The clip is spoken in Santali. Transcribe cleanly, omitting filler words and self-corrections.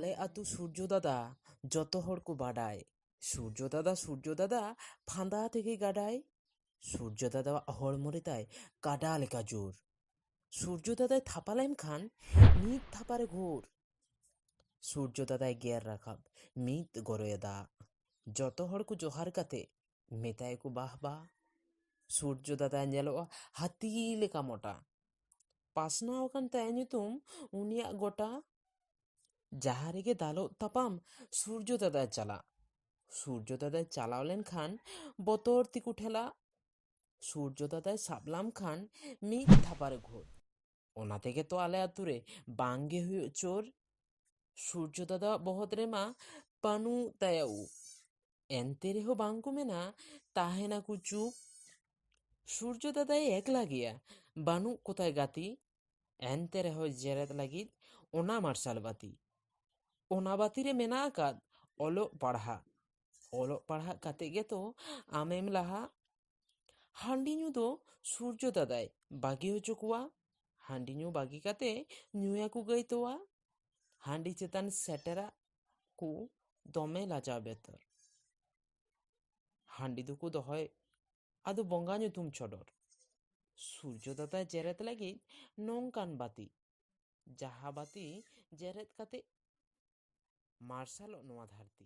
ᱟᱞᱮ ᱟᱹᱛᱩ ᱥᱩᱨᱡᱚ ᱫᱟᱫᱟ ᱡᱚᱛᱚ ᱦᱚᱲ ᱠᱚ ᱵᱟᱰᱟᱭ ᱥᱩᱨᱡᱚ ᱫᱟᱫᱟ ᱯᱷᱟᱸᱫᱟ ᱛᱮᱜᱮ ᱜᱟᱰᱟᱭ ᱥᱩᱨᱡᱚ ᱫᱟᱫᱟᱣᱟᱜ ᱦᱚᱲᱢᱚ ᱨᱮ ᱛᱟᱭ ᱠᱟᱰᱟ ᱞᱮᱠᱟ ᱡᱳᱨ ᱥᱩᱨᱡᱚ ᱫᱟᱫᱟᱭ ᱛᱷᱟᱯᱟ ᱞᱮᱱᱠᱷᱟᱱ ᱢᱤᱫ ᱛᱷᱟᱯᱟᱨᱮ ᱜᱷᱳᱨ ᱥᱩᱨᱡᱚ ᱫᱟᱫᱟᱭ ᱜᱮᱨ ᱨᱟᱠᱟᱵ ᱢᱤᱫ ᱜᱚᱨᱚᱭ ᱫᱟᱜ ᱡᱚᱛᱚ ᱦᱚᱲ ᱠᱚ ᱡᱚᱦᱟᱨ ᱠᱟᱛᱮ ᱢᱮᱛᱟᱭ ᱠᱚ ᱵᱟᱦ ᱵᱟᱦ ᱥᱩᱨᱡᱚ ᱫᱟᱫᱟᱭ ᱧᱮᱞᱚᱜᱼᱟ ᱦᱟᱹᱛᱤ ᱞᱮᱠᱟ ᱢᱚᱴᱟ ᱯᱟᱥᱱᱟᱣ ᱟᱠᱟᱱ ᱛᱟᱭᱟ ᱧᱩᱛᱩᱢ ᱩᱱᱤᱭᱟᱜ ᱜᱚᱴᱟ ᱡᱟᱦᱟᱸ ᱨᱮᱜᱮ ᱫᱟᱞᱚᱵ ᱛᱟᱯᱟᱢ ᱥᱩᱨᱡᱚ ᱫᱟᱫᱟᱭ ᱪᱟᱞᱟᱜ ᱥᱩᱨᱡᱚ ᱫᱟᱫᱟᱭ ᱪᱟᱞᱟᱣ ᱞᱮᱱᱠᱷᱟᱱ ᱵᱚᱛᱚᱨ ᱛᱮᱠᱚ ᱴᱷᱮᱞᱟᱜ ᱥᱩᱨᱡᱚ ᱫᱟᱫᱟᱭ ᱥᱟᱵ ᱞᱟᱢ ᱠᱷᱟᱱ ᱢᱤᱫ ᱛᱷᱟᱯᱟᱨᱮ ᱜᱷᱳᱨ ᱚᱱᱟ ᱛᱮᱜᱮ ᱛᱚ ᱟᱞᱮ ᱟᱹᱛᱩ ᱨᱮ ᱵᱟᱝᱜᱮ ᱦᱩᱭᱩᱜ ᱪᱳᱨ ᱥᱩᱨᱡᱚ ᱫᱟᱫᱟᱣᱟᱜ ᱵᱚᱦᱚᱜ ᱨᱮᱢᱟ ᱵᱟᱹᱱᱩᱜ ᱛᱟᱭᱟ ᱩᱵ ᱮᱱᱛᱮ ᱨᱮᱦᱚᱸ ᱵᱟᱝᱠᱚ ᱢᱮᱱᱟ ᱛᱟᱦᱮᱱᱟᱠᱚ ᱪᱩᱯ ᱥᱩᱨᱡᱚ ᱫᱟᱫᱟᱭ ᱮᱠᱞᱟ ᱜᱮᱭᱟ ᱵᱟᱹᱱᱩᱜ ᱠᱚᱛᱟᱭ ᱜᱟᱛᱮ ᱮᱱᱛᱮ ᱨᱮᱦᱚᱸ ᱡᱮᱨᱮᱫ ᱞᱟᱹᱜᱤᱫ ᱚᱱᱟ ᱢᱟᱨᱥᱟᱞ ᱵᱟᱹᱛᱤ ᱚᱱᱟ ᱵᱟᱹᱛᱤ ᱨᱮ ᱢᱮᱱᱟᱜ ᱟᱠᱟᱫ ᱚᱞᱚᱜ ᱯᱟᱲᱦᱟᱜ ᱠᱟᱛᱮ ᱜᱮᱛᱚ ᱟᱢᱮᱢ ᱞᱟᱦᱟ ᱦᱟᱺᱰᱤ ᱧᱩ ᱫᱚ ᱥᱩᱨᱡᱚ ᱫᱟᱫᱟᱭ ᱵᱟᱹᱜᱤ ᱦᱚᱪᱚ ᱠᱚᱣᱟ ᱦᱟᱺᱰᱤ ᱧᱩ ᱵᱟᱹᱜᱤ ᱠᱟᱛᱮ ᱧᱩᱭᱟᱠᱚ ᱜᱟᱹᱭ ᱛᱚᱣᱟ ᱦᱟᱺᱰᱤ ᱪᱮᱛᱟᱱ ᱥᱮᱴᱮᱨᱟᱜ ᱠᱚ ᱫᱚᱢᱮ ᱞᱟᱡᱟᱣ ᱵᱮᱛᱚᱨ ᱦᱟᱺᱰᱤ ᱫᱚᱠᱚ ᱫᱚᱦᱚᱭ ᱟᱫᱚ ᱵᱚᱸᱜᱟ ᱧᱩᱛᱩᱢ ᱪᱚᱰᱚᱨ ᱥᱩᱨᱡᱚ ᱫᱟᱫᱟᱭ ᱡᱮᱨᱮᱫ ᱞᱟᱹᱜᱤᱫ ᱱᱚᱝᱠᱟᱱ ᱵᱟᱹᱛᱤ ᱡᱟᱦᱟᱸ ᱵᱟᱹᱛᱤ ᱡᱮᱨᱮᱫ ᱠᱟᱛᱮ ᱢᱟᱨᱥᱟᱞᱚᱜ ᱱᱚᱣᱟ ᱫᱷᱟᱹᱨᱛᱤ